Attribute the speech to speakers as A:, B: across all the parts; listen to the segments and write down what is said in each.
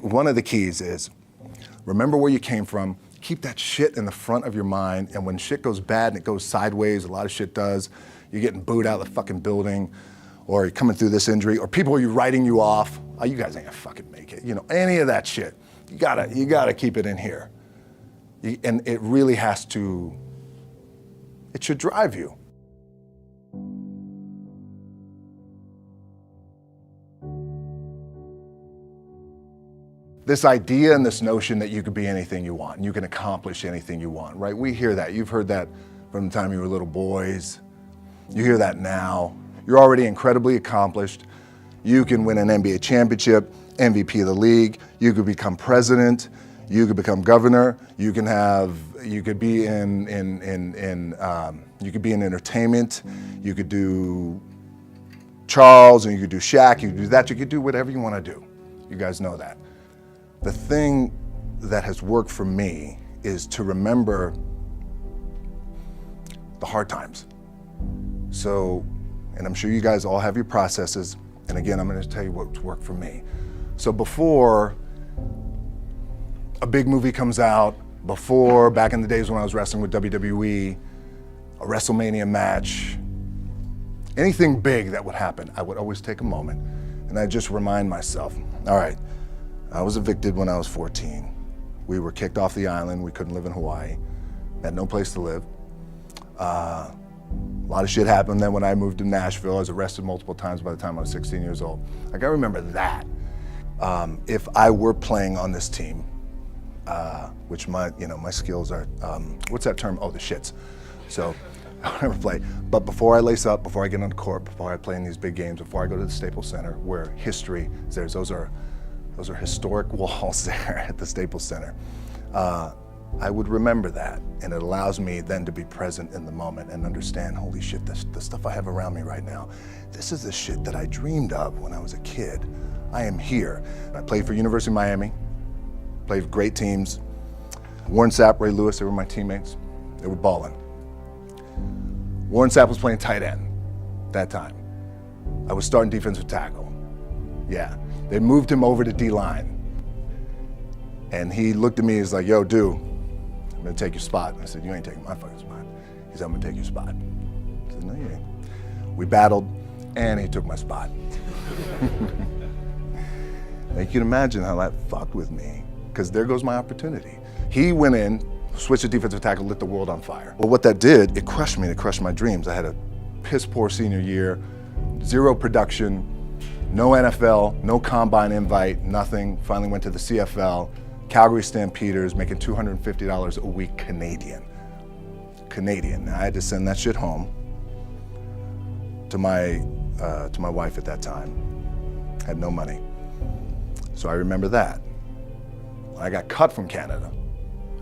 A: One of the keys is remember where you came from, keep that shit in the front of your mind, and when shit goes bad and it goes sideways, a lot of shit does, you're getting booed out of the fucking building, or you're coming through this injury, or people are writing you off, oh, you guys ain't gonna fucking make it, any of that shit. You gotta keep it in here. And it really has to, it should drive you. This idea and this notion that you could be anything you want, and you can accomplish anything you want, right? We hear that. You've heard that from the time you were little boys. You hear that now. You're already incredibly accomplished. You can win an NBA championship, MVP of the league. You could become president. You could become governor. You could be in entertainment. You could do Charles, and you could do Shaq. You could do that. You could do whatever you want to do. You guys know that. The thing that has worked for me is to remember the hard times. So, and I'm sure you guys all have your processes, and again, I'm gonna tell you what's worked for me. So before a big movie comes out, before, back in the days when I was wrestling with WWE, a WrestleMania match, anything big that would happen, I would always take a moment and I'd just remind myself, all right, I was evicted when I was 14. We were kicked off the island. We couldn't live in Hawaii. Had no place to live. A lot of shit happened then when I moved to Nashville. I was arrested multiple times by the time I was 16 years old. I gotta remember that. If I were playing on this team, which my skills are, what's that term? Oh, the shits. So I never play. But before I lace up, before I get on the court, before I play in these big games, before I go to the Staples Center, where history is there, those are historic walls there at the Staples Center. I would remember that, and it allows me then to be present in the moment and understand, holy shit, the stuff I have around me right now, this is the shit that I dreamed of when I was a kid. I am here. I played for University of Miami, played for great teams. Warren Sapp, Ray Lewis, they were my teammates. They were balling. Warren Sapp was playing tight end that time. I was starting defensive tackle. Yeah. They moved him over to D-line. And he looked at me, he's like, yo, dude, I'm gonna take your spot. And I said, you ain't taking my fucking spot. He said, I'm gonna take your spot. I said, no, you ain't. We battled, and he took my spot. Now you can imagine how that fucked with me, because there goes my opportunity. He went in, switched to defensive tackle, lit the world on fire. Well, what that did, it crushed me, it crushed my dreams. I had a piss poor senior year, zero production, no NFL, no combine invite, nothing. Finally went to the CFL, Calgary Stampeders, making $250 a week Canadian. Now I had to send that shit home to my wife at that time. Had no money. So I remember that. When I got cut from Canada,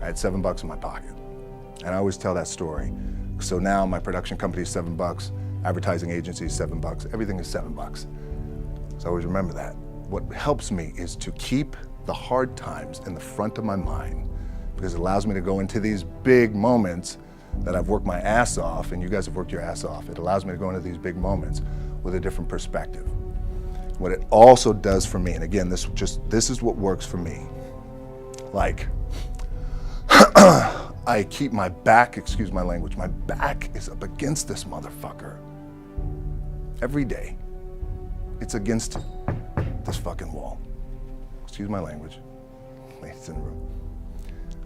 A: I had $7 in my pocket. And I always tell that story. So now my production company is $7, advertising agency is $7, everything is $7. So I always remember that. What helps me is to keep the hard times in the front of my mind, because it allows me to go into these big moments that I've worked my ass off, and you guys have worked your ass off. It allows me to go into these big moments with a different perspective. What it also does for me, and again, this is what works for me. Like, I keep my back, excuse my language, my back is up against this motherfucker every day. It's against this fucking wall. Excuse my language, ladies in the room.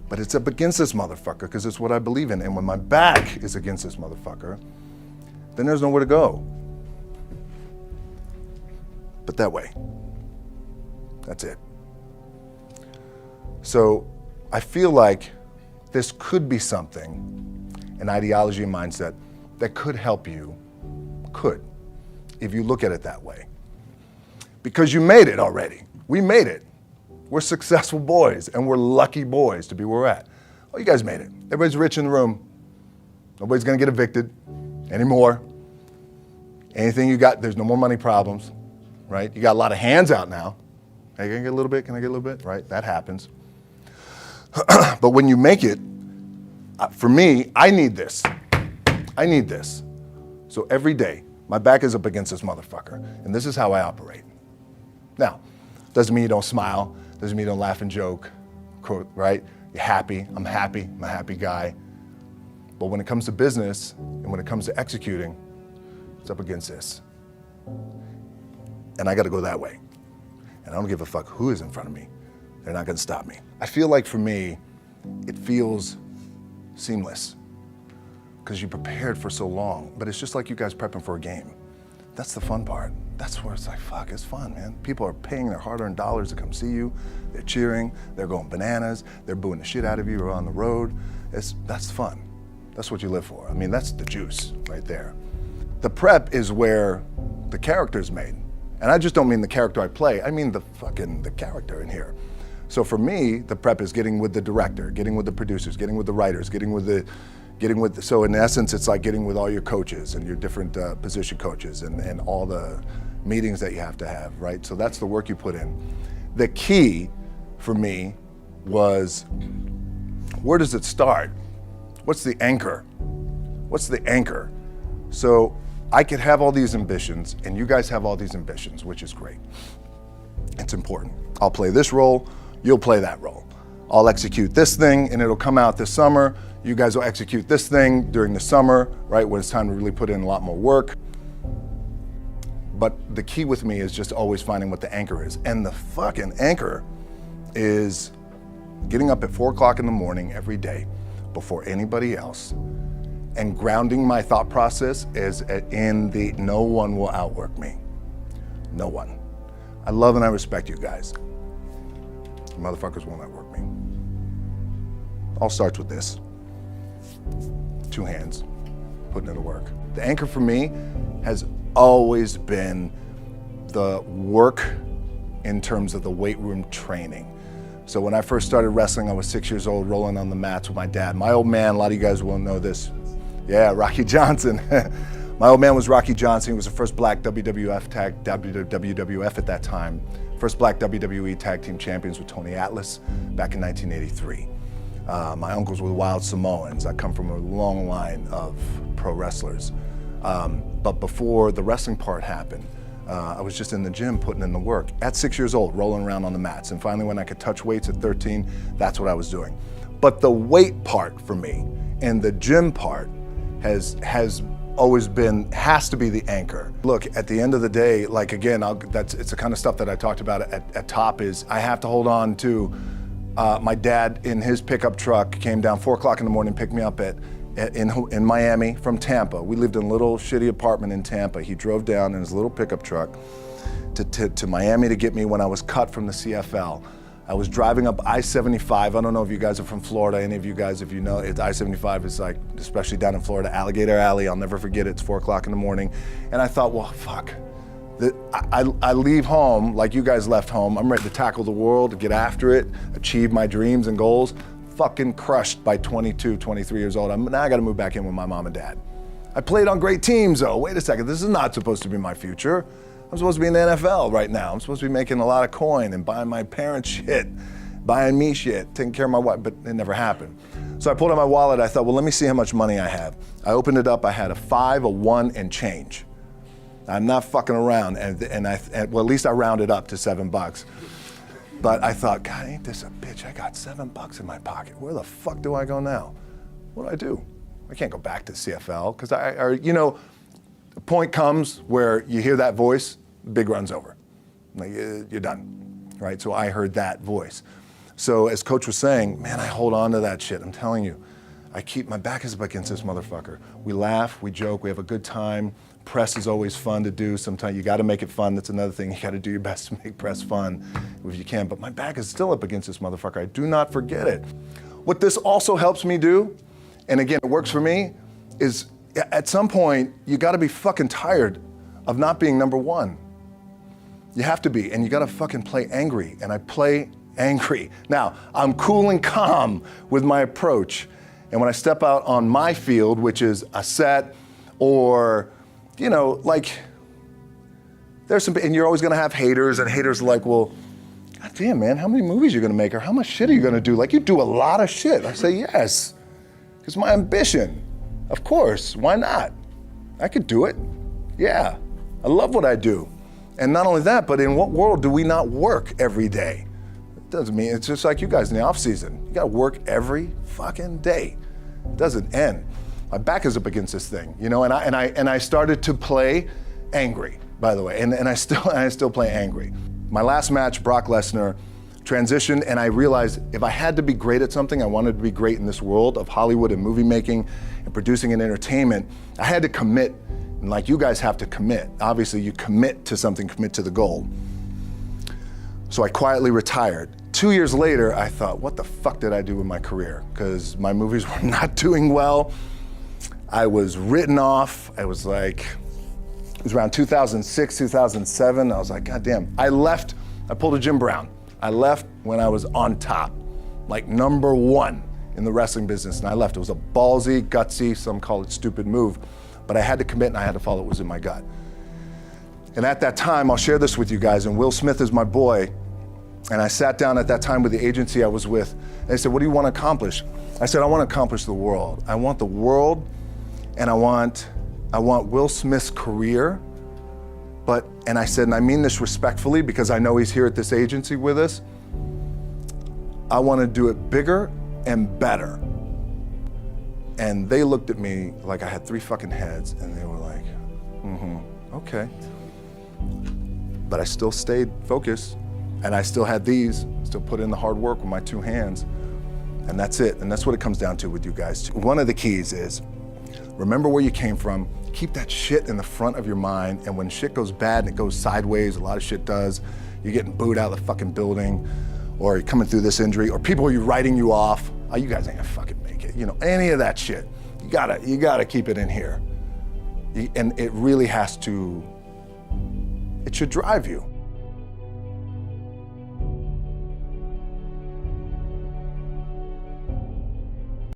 A: But it's up against this motherfucker because it's what I believe in. And when my back is against this motherfucker, then there's nowhere to go. But that way. That's it. So I feel like this could be something, an ideology and mindset that could help you, if you look at it that way. Because you made it already. We made it. We're successful boys, and we're lucky boys to be where we're at. Oh, you guys made it. Everybody's rich in the room. Nobody's gonna get evicted anymore. Anything you got, there's no more money problems, right? You got a lot of hands out now. Hey, can I get a little bit? Can I get a little bit? Right, that happens. But when you make it, for me, I need this. I need this. So every day, my back is up against this motherfucker, and this is how I operate. Now, doesn't mean you don't smile, Doesn't mean you don't laugh and joke, right? You're happy, I'm a happy guy. But when it comes to business and when it comes to executing, it's up against this. And I gotta go that way. And I don't give a fuck who is in front of me. They're not gonna stop me. I feel like for me, it feels seamless because you prepared for so long, but it's just like you guys prepping for a game. That's the fun part. That's where it's like, fuck, it's fun, man. People are paying their hard-earned dollars to come see you. They're cheering, they're going bananas, they're booing the shit out of you or on the road. That's fun. That's what you live for. I mean, that's the juice right there. The prep is where the character's made. And I just don't mean the character I play, I mean the character in here. So for me, the prep is getting with the director, getting with the producers, getting with the writers, so in essence, it's like getting with all your coaches and your different position coaches and all the meetings that you have to have, right? So that's the work you put in. The key for me was, where does it start? What's the anchor? What's the anchor? So I could have all these ambitions and you guys have all these ambitions, which is great. It's important. I'll play this role, you'll play that role. I'll execute this thing and it'll come out this summer. You guys will execute this thing during the summer, right? When it's time to really put in a lot more work. But the key with me is just always finding what the anchor is. And the fucking anchor is getting up at 4 o'clock in the morning every day before anybody else and grounding my thought process is in the no one will outwork me. No one. I love and I respect you guys. You motherfuckers won't outwork me. All starts with this. 2 hands, putting it to work. The anchor for me has always been the work in terms of the weight room training. So when I first started wrestling, I was 6 years old, rolling on the mats with my dad. My old man, a lot of you guys will know this. Yeah, Rocky Johnson. My old man was Rocky Johnson. He was the first black WWF at that time. First black WWE tag team champions with Tony Atlas back in 1983. My uncles were wild Samoans. I come from a long line of pro wrestlers. But before the wrestling part happened, I was just in the gym putting in the work. At 6 years old, rolling around on the mats. And finally when I could touch weights at 13, that's what I was doing. But the weight part for me and the gym part has always been, has to be the anchor. Look, at the end of the day, like again, it's the kind of stuff that I talked about at top is I have to hold on to my dad in his pickup truck came down 4 o'clock in the morning, picked me up in Miami from Tampa. We lived in a little shitty apartment in Tampa. He drove down in his little pickup truck to Miami to get me when I was cut from the CFL. I was driving up I-75. I don't know if you guys are from Florida, any of you guys, if you know, I-75 is like, especially down in Florida, Alligator Alley. I'll never forget it. It's 4 o'clock in the morning. And I thought, well, fuck. I leave home like you guys left home. I'm ready to tackle the world, to get after it, achieve my dreams and goals. Fucking crushed by 22, 23 years old. Now I gotta move back in with my mom and dad. I played on great teams though. Wait a second, this is not supposed to be my future. I'm supposed to be in the NFL right now. I'm supposed to be making a lot of coin and buying my parents shit, buying me shit, taking care of my wife, but it never happened. So I pulled out my wallet, I thought, well, let me see how much money I have. I opened it up, I had a 5, a 1, and change. I'm not fucking around, and well, at least I rounded up to $7. But I thought, God, ain't this a bitch? I got $7 in my pocket. Where the fuck do I go now? What do? I can't go back to CFL, because you know, the point comes where you hear that voice, big run's over. Like, you're done, right? So I heard that voice. So as Coach was saying, man, I hold on to that shit. I'm telling you, my back is up against this motherfucker. We laugh, we joke, we have a good time. Press is always fun to do. Sometimes you gotta make it fun. That's another thing. You gotta do your best to make press fun if you can. But my back is still up against this motherfucker. I do not forget it. What this also helps me do, and again, it works for me, is at some point, you gotta be fucking tired of not being number one. You have to be, and you gotta fucking play angry, and I play angry. Now, I'm cool and calm with my approach, and when I step out on my field, which is a set, or, you know, like, there's some, and you're always gonna have haters, and haters are like, well, God damn, man, how many movies are you gonna make, or how much shit are you gonna do? Like, you do a lot of shit. I say, yes, it's my ambition. Of course, why not? I could do it. Yeah, I love what I do. And not only that, but in what world do we not work every day? Doesn't mean, it's just like you guys in the off season. You gotta work every fucking day. It doesn't end. My back is up against this thing, you know, and I started to play angry, by the way, and I still play angry. My last match, Brock Lesnar, transitioned, and I realized if I had to be great at something, I wanted to be great in this world of Hollywood and movie making and producing and entertainment, I had to commit, and like you guys have to commit. Obviously, you commit to something, commit to the goal. So I quietly retired. 2 years later, I thought, what the fuck did I do with my career? Because my movies were not doing well. I was written off. I was like, it was around 2006, 2007. I was like, God damn. I left, I pulled a Jim Brown. I left when I was on top, like #1 in the wrestling business, and I left. It was a ballsy, gutsy, some call it stupid move, but I had to commit and I had to follow what was in my gut. And at that time, I'll share this with you guys, and Will Smith is my boy, and I sat down at that time with the agency I was with, and they said, what do you want to accomplish? I said, I want to accomplish the world. I want the world, and I want Will Smith's career, and I said, and I mean this respectfully because I know he's here at this agency with us, I want to do it bigger and better. And they looked at me like I had 3 fucking heads, and they were like, okay. But I still stayed focused, and I still had still put in the hard work with my 2 hands, and that's it. And that's what it comes down to with you guys. One of the keys is, remember where you came from, keep that shit in the front of your mind, and when shit goes bad and it goes sideways, a lot of shit does, you're getting booed out of the fucking building, or you're coming through this injury, or people are writing you off, oh, you guys ain't gonna fucking make it, you know, any of that shit. You gotta keep it in here. And it really has to, it should drive you.